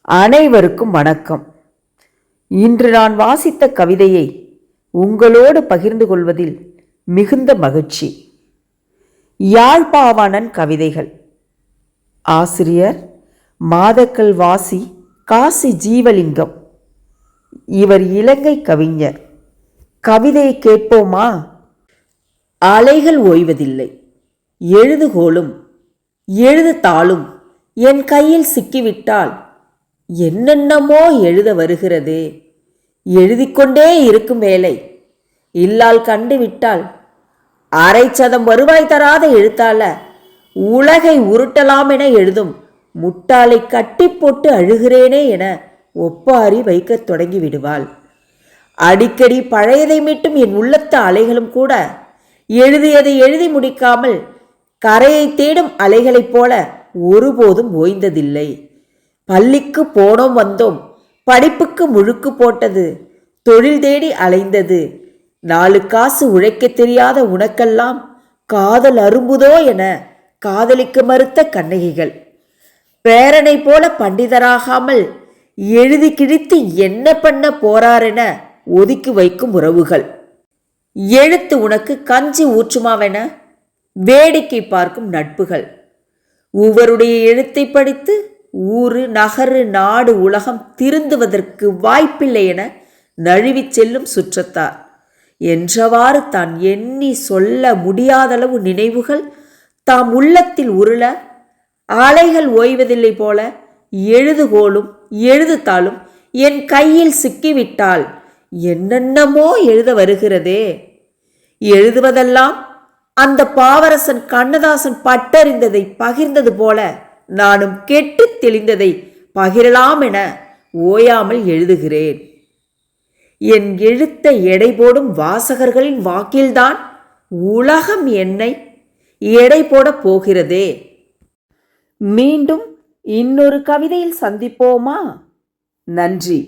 அனைவருக்கும் வணக்கம். இன்று நான் வாசித்த கவிதையை உங்களோடு பகிர்ந்து கொள்வதில் மிகுந்த மகிழ்ச்சி. யாழ்ப்பாணன் கவிதைகள். ஆசிரியர் மாதக்கல் வாசி காசி ஜீவலிங்கம். இவர் இலங்கை கவிஞர். கவிதையை கேட்போமா? அலைகள் ஓய்வதில்லை, எழுதுகோலும் எழுதுதாளும் என் கையில் சிக்கிவிட்டால் என்னென்னமோ எழுத வருகிறதே. எழுதிக்கொண்டே இருக்கும் வேலை இல்லால் கண்டுவிட்டால் அரை சதம் வருவாய் தராத எழுத்தால உலகை உருட்டலாம் என எழுதும் முட்டாளை கட்டி போட்டு அழுகிறேனே என ஒப்பாரி வைக்க தொடங்கி விடுவாள். அடிக்கடி பழையதை மீட்டும் என் உள்ளத்து அலைகளும் கூட எழுதியதை எழுதி முடிக்காமல் கரையை தேடும் அலைகளைப் போல ஒருபோதும் ஓய்ந்ததில்லை. பள்ளிக்கு போனோம் வந்தோம், படிப்புக்கு முழுக்கு போட்டது, தொழில் தேடி அலைந்தது. 4 காசு உழைக்க தெரியாத உனக்கெல்லாம் காதல் அரும்புதோ என காதலிக்க மறுத்த கண்ணகிகள். பேரனை போல பண்டிதராகாமல் எழுதி கிழித்து என்ன பண்ண போறாரென ஒதுக்கி வைக்கும் உறவுகள். எழுத்து உனக்கு கஞ்சி ஊற்றுமாவென வேடிக்கை பார்க்கும் நட்புகள். ஒவ்வொருடைய எழுத்தை படித்து ஊரு நகரு நாடு உலகம் திருந்துவதற்கு வாய்ப்பில்லை என நழுவி செல்லும் சுற்றத்தார். என்றவாறு தான் எண்ணி சொல்ல முடியாதளவு நினைவுகள் தாம் உள்ளத்தில் உருள அலைகள் ஓய்வதில்லை போல எழுதுகோலும் எழுதுதாளும் என் கையில் சிக்கிவிட்டால் என்னென்னமோ எழுத வருகிறதே. எழுதுவதெல்லாம் அந்த பாவரசன் கண்ணதாசன் பட்டறிந்ததை பகிர்ந்தது போல நானும் கெட்டு தெளிந்ததை பகிரலாம் என ஓயாமல் எழுதுகிறேன். என் எழுத்தை எடை போடும் வாசகர்களின் வாக்கில்தான் உலகம் என்னை எடை போட போகிறதே. மீண்டும் இன்னொரு கவிதையில் சந்திப்போமா? நன்றி.